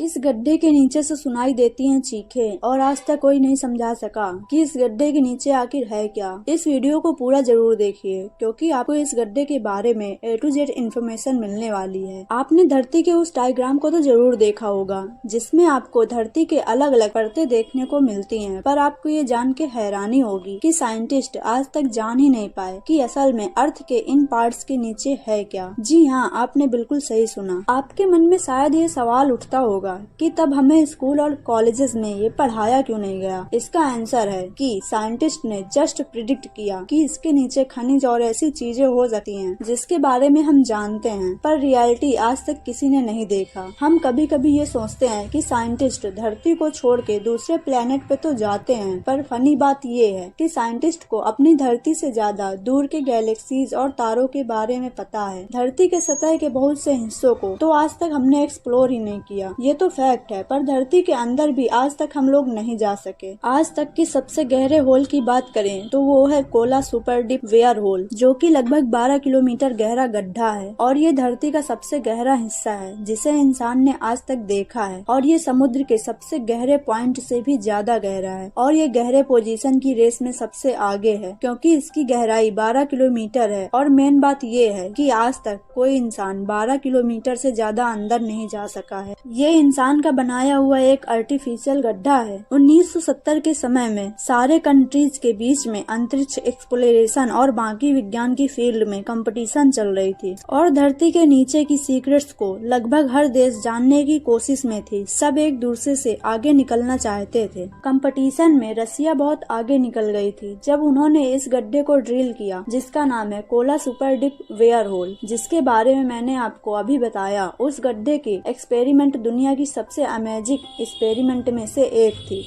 इस गड्ढे के नीचे से सुनाई देती हैं चीखें और आज तक कोई नहीं समझा सका कि इस गड्ढे के नीचे आखिर है क्या। इस वीडियो को पूरा जरूर देखिए क्योंकि आपको इस गड्ढे के बारे में A to Z इन्फॉर्मेशन मिलने वाली है। आपने धरती के उस डायग्राम को तो जरूर देखा होगा जिसमें आपको धरती के अलग अलग परतें देखने को मिलती हैं, पर आपको ये जान के हैरानी होगी कि साइंटिस्ट आज तक जान ही नहीं पाए कि असल में अर्थ के इन पार्ट्स के नीचे है क्या। जी हाँ, आपने बिल्कुल सही सुना। आपके मन में शायद ये सवाल उठता होगा कि तब हमें स्कूल और कॉलेजेस में ये पढ़ाया क्यों नहीं गया। इसका आंसर है कि साइंटिस्ट ने जस्ट प्रिडिक्ट किया कि इसके नीचे खनिज और ऐसी चीजें हो सकती हैं जिसके बारे में हम जानते हैं, पर रियलिटी आज तक किसी ने नहीं देखा। हम कभी कभी ये सोचते हैं कि साइंटिस्ट धरती को छोड़ के दूसरे प्लेनेट पे तो जाते हैं, पर फनी बात ये है कि साइंटिस्ट को अपनी धरती से ज्यादा दूर के गैलेक्सीज और तारों के बारे में पता है। धरती के सतह के बहुत से हिस्सों को तो आज तक हमने एक्सप्लोर ही नहीं किया, ये तो फैक्ट है, पर धरती के अंदर भी आज तक हम लोग नहीं जा सके। आज तक की सबसे गहरे होल की बात करें तो वो है Kola super deep where hole, जो कि लगभग 12 किलोमीटर गहरा गड्ढा है और ये धरती का सबसे गहरा हिस्सा है जिसे इंसान ने आज तक देखा है, और ये समुद्र के सबसे गहरे पॉइंट से भी ज्यादा गहरा है और ये गहरे पोजीशन की रेस में सबसे आगे है क्योंकि इसकी गहराई 12 किलोमीटर है। और मेन बात ये है कि आज तक कोई इंसान 12 किलोमीटर से ज्यादा अंदर नहीं जा सका है। ये इंसान का बनाया हुआ एक आर्टिफिशियल गड्ढा है। 1970 के समय में सारे कंट्रीज के बीच में अंतरिक्ष एक्सप्लोरेशन और बाकी विज्ञान की फील्ड में कंपटीशन चल रही थी और धरती के नीचे की सीक्रेट्स को लगभग हर देश जानने की कोशिश में थी। सब एक दूसरे से आगे निकलना चाहते थे। कंपटीशन में रसिया बहुत आगे निकल गई थी जब उन्होंने इस गड्ढे को ड्रिल किया जिसका नाम है Kola super deep where hole, जिसके बारे में मैंने आपको अभी बताया। उस गड्ढे की एक्सपेरिमेंट दुनिया की सबसे अमेजिंग एक्सपेरिमेंट में से एक थी।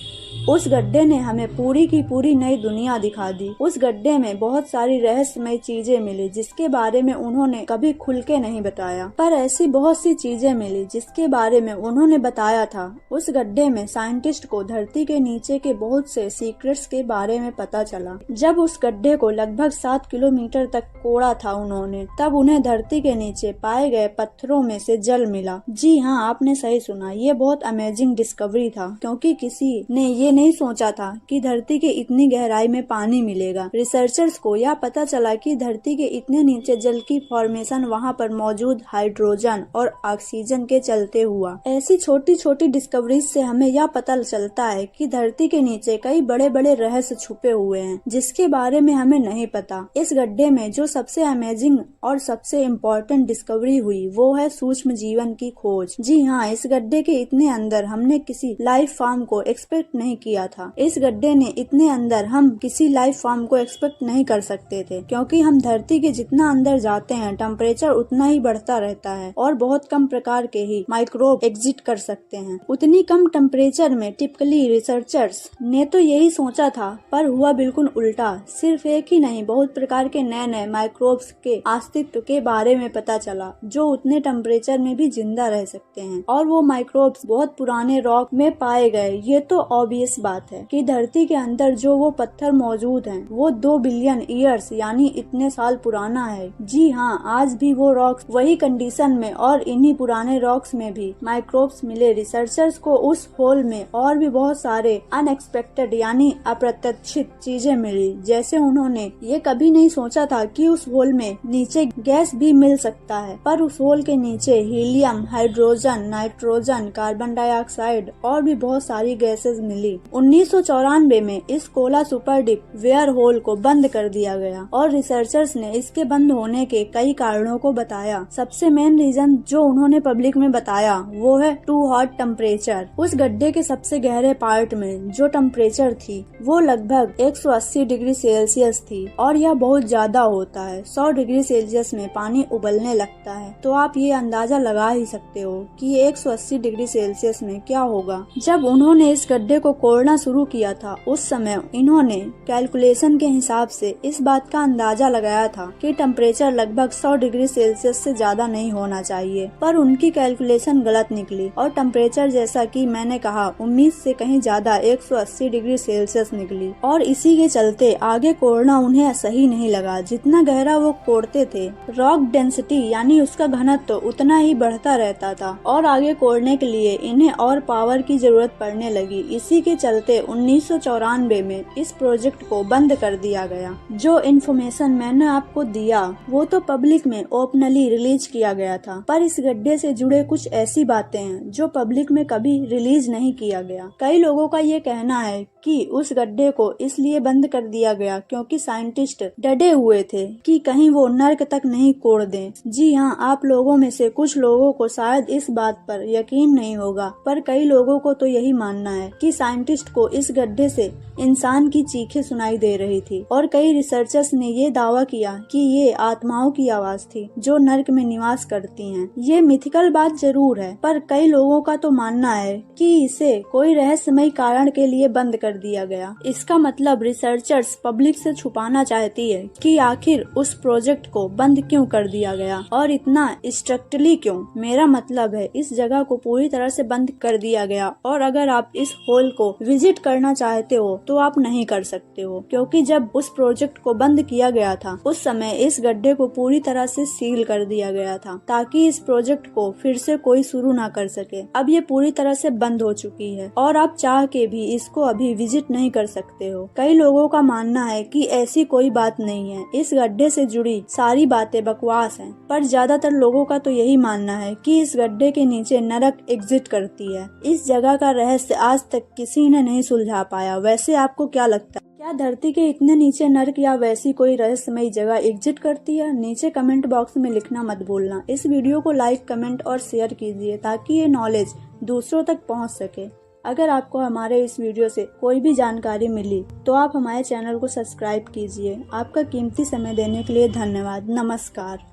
उस गड्ढे ने हमें पूरी की पूरी नई दुनिया दिखा दी। उस गड्ढे में बहुत सारी रहस्यमय चीजें मिली जिसके बारे में उन्होंने कभी खुल के नहीं बताया, पर ऐसी बहुत सी चीजें मिली जिसके बारे में उन्होंने बताया था। उस गड्ढे में साइंटिस्ट को धरती के नीचे के बहुत से सीक्रेट्स के बारे में पता चला। जब उस गड्ढे को लगभग 7 किलोमीटर तक कोड़ा था उन्होंने, तब उन्हें धरती के नीचे पाए गए पत्थरों में से जल मिला। जी हाँ, आपने सही सुना, ये बहुत अमेजिंग डिस्कवरी था क्योंकि किसी ने ये नहीं सोचा था कि धरती के इतनी गहराई में पानी मिलेगा। रिसर्चर्स को यह पता चला कि धरती के इतने नीचे जल की फॉर्मेशन वहाँ पर मौजूद हाइड्रोजन और ऑक्सीजन के चलते हुआ। ऐसी छोटी छोटी डिस्कवरीज से हमें यह पता चलता है कि धरती के नीचे कई बड़े बड़े रहस्य छुपे हुए हैं जिसके बारे में हमें नहीं पता। इस गड्ढे में जो सबसे अमेजिंग और सबसे इम्पोर्टेंट डिस्कवरी हुई वो है सूक्ष्म जीवन की खोज। जी हाँ, इस गड्ढे के इतने अंदर हमने किसी लाइफ फॉर्म को एक्सपेक्ट नहीं किया था। इस गड्ढे ने इतने अंदर हम किसी लाइफ फॉर्म को एक्सपेक्ट नहीं कर सकते थे क्योंकि हम धरती के जितना अंदर जाते हैं टेम्परेचर उतना ही बढ़ता रहता है और बहुत कम प्रकार के ही माइक्रोब एग्जिट कर सकते हैं। उतनी कम टेम्परेचर में टिपिकली रिसर्चर्स ने तो यही सोचा था, पर हुआ बिल्कुल उल्टा। सिर्फ एक ही नहीं, बहुत प्रकार के नए नए माइक्रोब्स के अस्तित्व के बारे में पता चला जो उतने टेम्परेचर में भी जिंदा रह सकते हैं और वो माइक्रोब्स बहुत पुराने रॉक में पाए गए। ये तो ऑब्वियस बात है कि धरती के अंदर जो वो पत्थर मौजूद हैं वो 2 बिलियन ईयर्स यानी इतने साल पुराना है। जी हाँ, आज भी वो रॉक्स वही कंडीशन में और इन्हीं पुराने रॉक्स में भी माइक्रोब्स मिले। रिसर्चर्स को उस होल में और भी बहुत सारे अनएक्सपेक्टेड यानी अप्रत्याशित चीजें मिली, जैसे उन्होंने ये कभी नहीं सोचा था कि उस होल में नीचे गैस भी मिल सकता है, पर उस होल के नीचे helium, hydrogen, nitrogen, carbon dioxide और भी बहुत सारी गैसेस मिली। 1994 में इस Kola super deep where hole को बंद कर दिया गया और रिसर्चर्स ने इसके बंद होने के कई कारणों को बताया। सबसे मेन रीजन जो उन्होंने पब्लिक में बताया वो है टू हॉट टेम्परेचर। उस गड्ढे के सबसे गहरे पार्ट में जो टेम्परेचर थी वो लगभग 180 डिग्री सेल्सियस थी और यह बहुत ज्यादा होता है। 100 डिग्री सेल्सियस में पानी उबलने लगता है, तो आप ये अंदाजा लगा ही सकते हो कि 180 डिग्री सेल्सियस में क्या होगा। जब उन्होंने इस गड्ढे को कोड़ना शुरू किया था उस समय इन्होंने कैलकुलेशन के हिसाब से इस बात का अंदाजा लगाया था कि टेम्परेचर लगभग 100 डिग्री सेल्सियस से ज्यादा नहीं होना चाहिए, पर उनकी कैलकुलेशन गलत निकली और टेम्परेचर जैसा कि मैंने कहा उम्मीद से कहीं ज्यादा 180 डिग्री सेल्सियस निकली। और इसी के चलते आगे कोड़ना उन्हें सही नहीं लगा। जितना गहरा वो कोड़ते थे रॉक डेंसिटी यानी उसका घनत्व उतना ही बढ़ता रहता था और आगे कोड़ने के लिए इन्हें और पावर की जरूरत पड़ने लगी। इसी के चलते 1994 में इस प्रोजेक्ट को बंद कर दिया गया। जो इन्फॉर्मेशन मैंने आपको दिया वो तो पब्लिक में ओपनली रिलीज किया गया था, पर इस गड्ढे से जुड़े कुछ ऐसी बातें हैं जो पब्लिक में कभी रिलीज नहीं किया गया। कई लोगों का ये कहना है कि उस गड्ढे को इसलिए बंद कर दिया गया क्योंकि साइंटिस्ट डरे हुए थे कि कहीं वो नर्क तक नहीं कोड़ दें। जी हाँ, आप लोगों में से कुछ लोगों को शायद इस बात पर यकीन नहीं होगा, पर कई लोगों को तो यही मानना है कि साइंटिस्ट को इस गड्ढे से इंसान की चीखें सुनाई दे रही थी और कई रिसर्चर्स ने ये दावा किया कि ये आत्माओं की आवाज थी जो नर्क में निवास करती हैं। ये मिथिकल बात जरूर है, पर कई लोगों का तो मानना है कि इसे कोई रहस्यमय कारण के लिए बंद कर दिया गया। इसका मतलब रिसर्चर्स पब्लिक से छुपाना चाहती है कि आखिर उस प्रोजेक्ट को बंद क्यों कर दिया गया और इतना स्ट्रिक्टली क्यों। मेरा मतलब है इस जगह को पूरी तरह से बंद कर दिया गया और अगर आप इस होल को विजिट करना चाहते हो तो आप नहीं कर सकते हो, क्योंकि जब उस प्रोजेक्ट को बंद किया गया था उस समय इस गड्ढे को पूरी तरह से सील कर दिया गया था ताकि इस प्रोजेक्ट को फिर से कोई शुरू ना कर सके। अब ये पूरी तरह से बंद हो चुकी है और आप चाह के भी इसको अभी विजिट नहीं कर सकते हो। कई लोगों का मानना है कि ऐसी कोई बात नहीं है, इस गड्ढे से जुड़ी सारी बातें बकवास हैं, पर ज्यादातर लोगों का तो यही मानना है कि इस गड्ढे के नीचे नरक एग्जिट करती है। इस जगह का रहस्य आज तक किसी ने नहीं सुलझा पाया। वैसे आपको क्या लगता है, क्या धरती के इतने नीचे नर्क या वैसी कोई रहस्यमयी जगह एग्जिट करती है? नीचे कमेंट बॉक्स में लिखना मत भूलना। इस वीडियो को लाइक, कमेंट और शेयर कीजिए ताकि ये नॉलेज दूसरों तक पहुंच सके। अगर आपको हमारे इस वीडियो से कोई भी जानकारी मिली तो आप हमारे चैनल को सब्सक्राइब कीजिए। आपका कीमती समय देने के लिए धन्यवाद। नमस्कार।